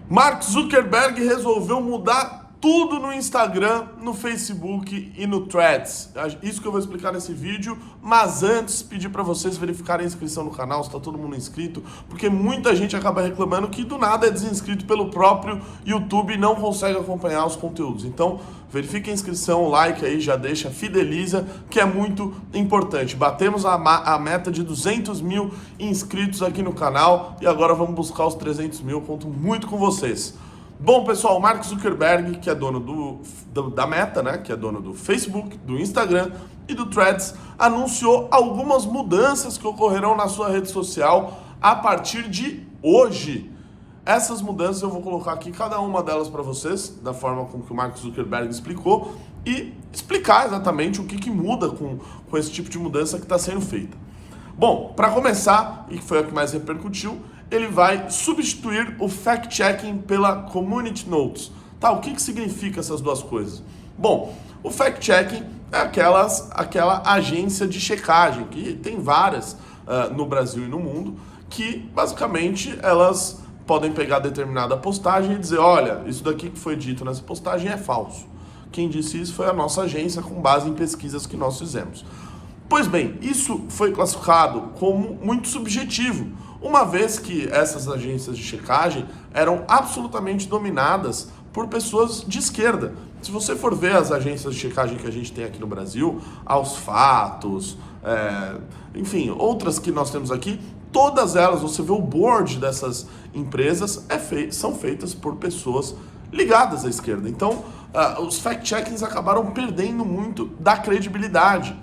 Mark Zuckerberg resolveu mudar tudo no Instagram, no Facebook e no Threads. Isso que eu vou explicar nesse vídeo, mas antes pedir para vocês verificarem a inscrição no canal, se está todo mundo inscrito, porque muita gente acaba reclamando que do nada é desinscrito pelo próprio YouTube e não consegue acompanhar os conteúdos. Então, verifique a inscrição, o like aí, já deixa, fideliza, que é muito importante. Batemos a meta de 200 mil inscritos aqui no canal e agora vamos buscar os 300 mil, conto muito com vocês. Bom, pessoal, o Mark Zuckerberg, que é dono da Meta, né, que é dono do Facebook, do Instagram e do Threads, anunciou algumas mudanças que ocorrerão na sua rede social a partir de hoje. Essas mudanças eu vou colocar aqui, cada uma delas para vocês, da forma com que o Mark Zuckerberg explicou, e explicar exatamente o que muda com esse tipo de mudança que está sendo feita. Bom, para começar, e que foi a que mais repercutiu, ele vai substituir o fact-checking pela Community Notes. Tá, o que significa essas duas coisas? Bom, o fact-checking é aquela agência de checagem, que tem várias no Brasil e no mundo, que basicamente elas podem pegar determinada postagem e dizer, olha, isso daqui que foi dito nessa postagem é falso. Quem disse isso foi a nossa agência com base em pesquisas que nós fizemos. Pois bem, isso foi classificado como muito subjetivo, uma vez que essas agências de checagem eram absolutamente dominadas por pessoas de esquerda. Se você for ver as agências de checagem que a gente tem aqui no Brasil, Aos Fatos, enfim, outras que nós temos aqui, todas elas, você vê o board dessas empresas, são feitas por pessoas ligadas à esquerda. Então, os fact-checkings acabaram perdendo muito da credibilidade.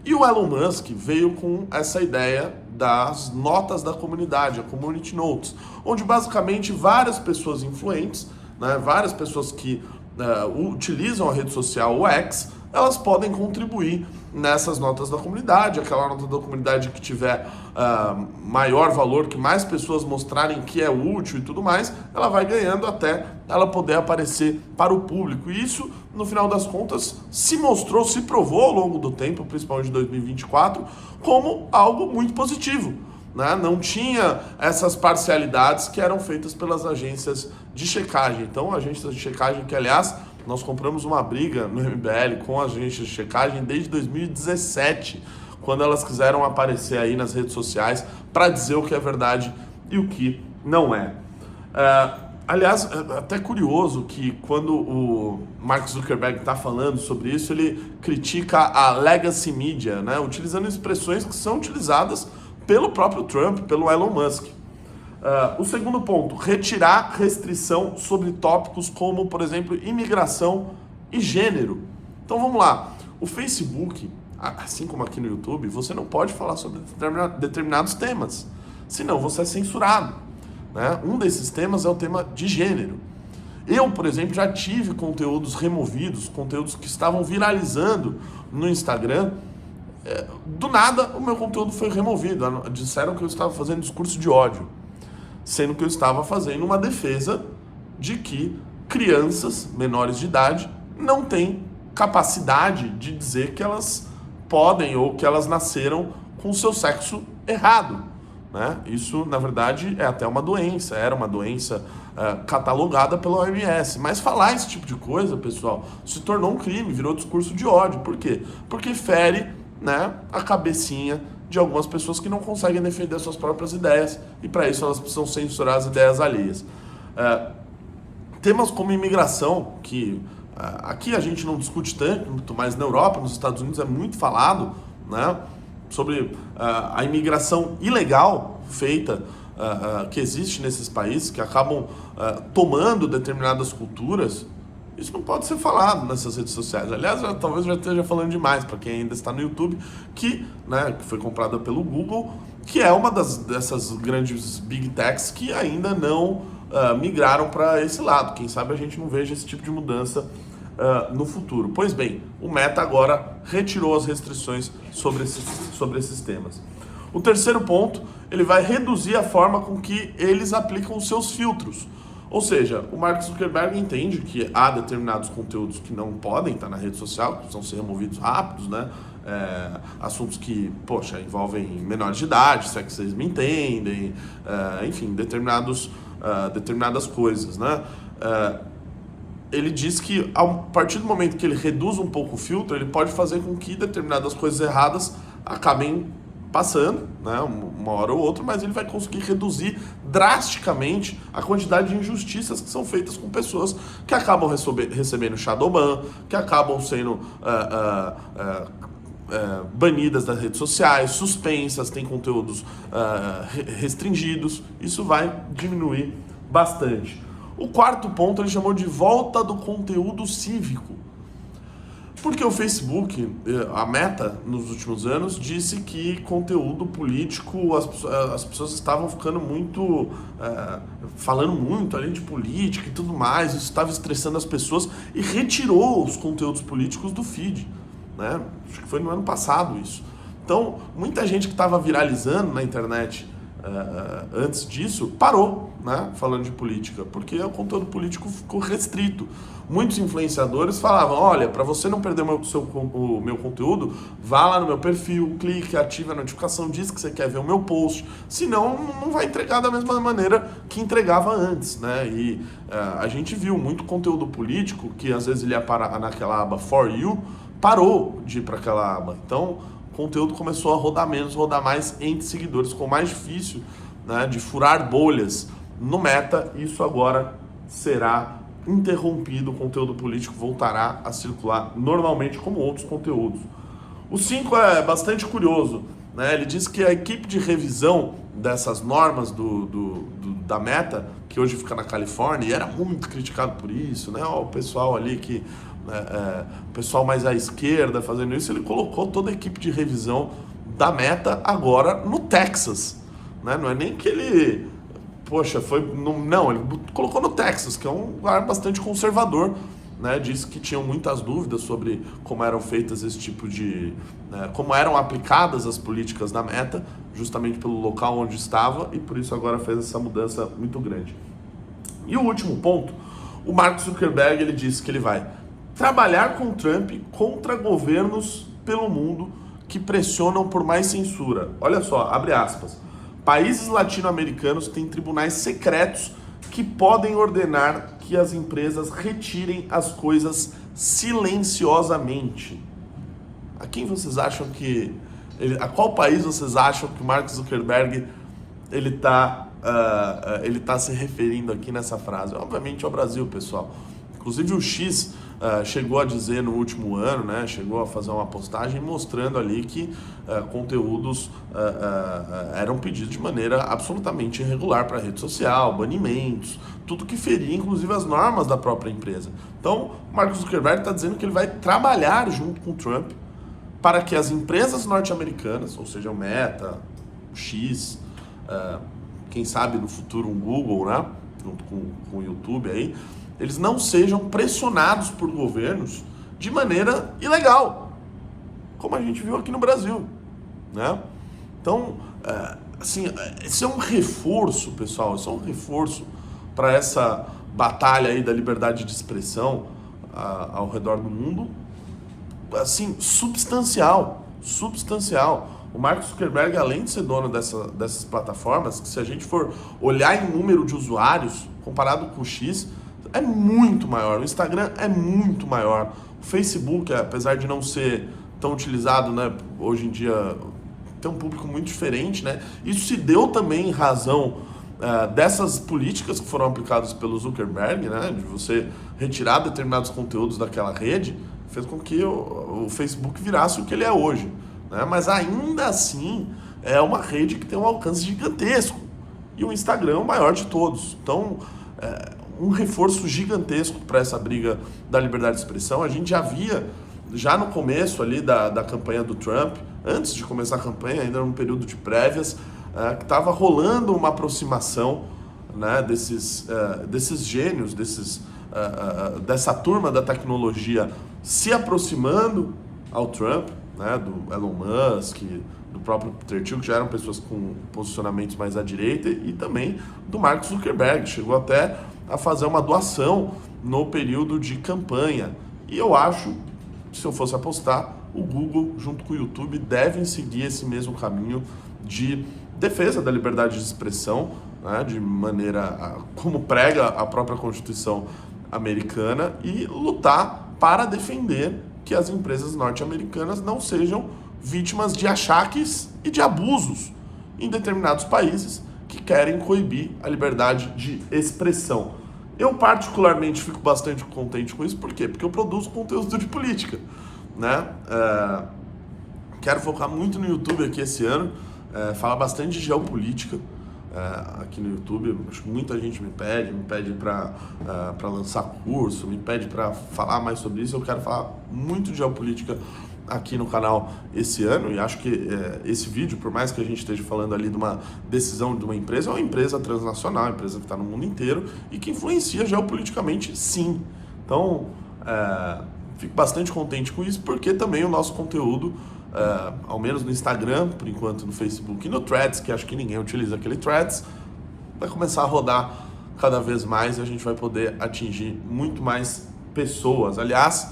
E o Elon Musk veio com essa ideia das notas da comunidade, a Community Notes, onde basicamente várias pessoas influentes, né, várias pessoas que utilizam a rede social, o X, elas podem contribuir nessas notas da comunidade. Aquela nota da comunidade que tiver maior valor, que mais pessoas mostrarem que é útil e tudo mais, ela vai ganhando até ela poder aparecer para o público. E isso, no final das contas, se provou ao longo do tempo, principalmente de 2024, como algo muito positivo. Né? Não tinha essas parcialidades que eram feitas pelas agências de checagem. Então, agências de checagem que, aliás, nós compramos uma briga no MBL com as agências de checagem desde 2017, quando elas quiseram aparecer aí nas redes sociais para dizer o que é verdade e o que não é. Aliás, é até curioso que quando o Mark Zuckerberg está falando sobre isso, ele critica a legacy media, né? Utilizando expressões que são utilizadas pelo próprio Trump, pelo Elon Musk. O segundo ponto, retirar restrição sobre tópicos como, por exemplo, imigração e gênero. Então vamos lá, o Facebook, assim como aqui no YouTube, você não pode falar sobre determinados temas, senão você é censurado. Né? Um desses temas é o tema de gênero. Eu, por exemplo, já tive conteúdos removidos, conteúdos que estavam viralizando no Instagram. Do nada, o meu conteúdo foi removido. Disseram que eu estava fazendo discurso de ódio, sendo que eu estava fazendo uma defesa de que crianças menores de idade não têm capacidade de dizer que elas podem ou que elas nasceram com o seu sexo errado. Né? Isso, na verdade, é até uma doença, era uma doença catalogada pela OMS. Mas falar esse tipo de coisa, pessoal, se tornou um crime, virou discurso de ódio. Por quê? Porque fere, né, a cabecinha de algumas pessoas que não conseguem defender suas próprias ideias e para isso elas precisam censurar as ideias alheias. Temas como imigração, que aqui a gente não discute tanto, mas na Europa, nos Estados Unidos é muito falado, né, sobre a imigração ilegal feita, que existe nesses países, que acabam tomando determinadas culturas. Isso não pode ser falado nessas redes sociais. Aliás, talvez já esteja falando demais para quem ainda está no YouTube, que foi comprada pelo Google, que é uma dessas grandes big techs que ainda não migraram para esse lado. Quem sabe a gente não veja esse tipo de mudança no futuro. Pois bem, o Meta agora retirou as restrições sobre esses temas. O terceiro ponto, ele vai reduzir a forma com que eles aplicam os seus filtros. Ou seja, o Mark Zuckerberg entende que há determinados conteúdos que não podem estar na rede social, que precisam ser removidos rápidos, né? Assuntos que, poxa, envolvem menores de idade, se é que vocês me entendem, enfim, determinados determinadas coisas, né? Ele diz que a partir do momento que ele reduz um pouco o filtro, ele pode fazer com que determinadas coisas erradas acabem passando, né, uma hora ou outra, mas ele vai conseguir reduzir drasticamente a quantidade de injustiças que são feitas com pessoas que acabam recebendo shadowban, que acabam sendo banidas das redes sociais, suspensas, têm conteúdos restringidos. Isso vai diminuir bastante. O quarto ponto ele chamou de volta do conteúdo cívico. Porque o Facebook, a Meta, nos últimos anos, disse que conteúdo político, as pessoas estavam ficando muito, falando muito ali de política e tudo mais, isso estava estressando as pessoas e retirou os conteúdos políticos do feed, né? Acho que foi no ano passado isso. Então, muita gente que estava viralizando na internet antes disso, parou, né, falando de política, porque o conteúdo político ficou restrito. Muitos influenciadores falavam, olha, para você não perder o meu conteúdo, vá lá no meu perfil, clique, ative a notificação, diz que você quer ver o meu post, senão não vai entregar da mesma maneira que entregava antes, né? E a gente viu muito conteúdo político, que às vezes ele ia parar naquela aba For You, parou de ir para aquela aba. Então, o conteúdo começou a rodar menos, rodar mais entre seguidores, ficou mais difícil, né, de furar bolhas. No Meta, isso agora será interrompido, o conteúdo político voltará a circular normalmente como outros conteúdos. O 5 é bastante curioso, né? Ele diz que a equipe de revisão dessas normas da Meta, que hoje fica na Califórnia, e era muito criticado por isso, né? O pessoal ali que... o pessoal mais à esquerda fazendo isso, ele colocou toda a equipe de revisão da Meta agora no Texas, né? Não é nem que ele, não, ele colocou no Texas, que é um lugar bastante conservador, né? Disse que tinham muitas dúvidas sobre como eram feitas esse tipo de, como eram aplicadas as políticas da Meta, justamente pelo local onde estava, e por isso agora fez essa mudança muito grande. E o último ponto, o Mark Zuckerberg, ele disse que ele vai trabalhar com Trump contra governos pelo mundo que pressionam por mais censura. Olha só, abre aspas. Países latino-americanos têm tribunais secretos que podem ordenar que as empresas retirem as coisas silenciosamente. A quem vocês acham que... a qual país vocês acham que o Mark Zuckerberg ele tá se referindo aqui nessa frase? Obviamente ao Brasil, pessoal. Inclusive o X chegou a dizer no último ano, né, chegou a fazer uma postagem mostrando ali que conteúdos eram pedidos de maneira absolutamente irregular para a rede social, banimentos, tudo que feria inclusive as normas da própria empresa. Então, o Mark Zuckerberg está dizendo que ele vai trabalhar junto com o Trump para que as empresas norte-americanas, ou seja, o Meta, o X, quem sabe no futuro um Google, né, junto com o YouTube aí, eles não sejam pressionados por governos de maneira ilegal, como a gente viu aqui no Brasil, né? Então, assim, esse é um reforço, pessoal, isso é um reforço para essa batalha aí da liberdade de expressão ao redor do mundo, assim, substancial. O Mark Zuckerberg, além de ser dono dessas plataformas, que se a gente for olhar em número de usuários, comparado com o X, é muito maior. O Instagram é muito maior. O Facebook, apesar de não ser tão utilizado, né, hoje em dia tem um público muito diferente, né? Isso se deu também em razão dessas políticas que foram aplicadas pelo Zuckerberg, né, de você retirar determinados conteúdos daquela rede, fez com que o Facebook virasse o que ele é hoje, né? Mas ainda assim é uma rede que tem um alcance gigantesco e o Instagram é o maior de todos. Então, um reforço gigantesco para essa briga da liberdade de expressão. A gente já via, já no começo ali da campanha do Trump, antes de começar a campanha, ainda num período de prévias, que estava rolando uma aproximação, né, desses gênios, dessa turma da tecnologia se aproximando ao Trump, né, do Elon Musk, do próprio Peter Thiel, que já eram pessoas com posicionamentos mais à direita, e também do Mark Zuckerberg, chegou até a fazer uma doação no período de campanha. E eu acho, se eu fosse apostar, o Google junto com o YouTube devem seguir esse mesmo caminho de defesa da liberdade de expressão, né, de maneira como prega a própria Constituição americana, e lutar para defender que as empresas norte-americanas não sejam vítimas de achaques e de abusos em determinados países que querem coibir a liberdade de expressão. Eu particularmente fico bastante contente com isso, por quê? Porque eu produzo conteúdo de política, né? Quero focar muito no YouTube aqui esse ano, falar bastante de geopolítica aqui no YouTube. Acho que muita gente me pede para lançar curso, me pede para falar mais sobre isso. Eu quero falar muito de geopolítica aqui no canal esse ano, e acho que esse vídeo, por mais que a gente esteja falando ali de uma decisão de uma empresa, é uma empresa transnacional, uma empresa que está no mundo inteiro e que influencia geopoliticamente, sim. Então, fico bastante contente com isso, porque também o nosso conteúdo, ao menos no Instagram, por enquanto no Facebook e no Threads, que acho que ninguém utiliza aquele Threads, vai começar a rodar cada vez mais e a gente vai poder atingir muito mais pessoas. Aliás,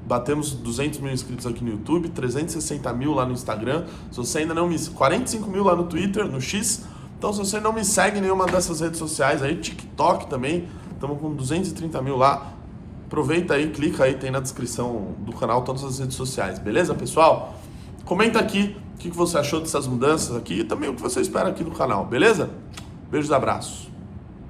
batemos 200 mil inscritos aqui no YouTube, 360 mil lá no Instagram. Se você ainda não me... 45 mil lá no Twitter, no X. Então, se você não me segue em nenhuma dessas redes sociais aí, TikTok também, estamos com 230 mil lá. Aproveita aí, clica aí, tem na descrição do canal todas as redes sociais, beleza, pessoal? Comenta aqui o que você achou dessas mudanças aqui e também o que você espera aqui do canal, beleza? Beijos e abraços.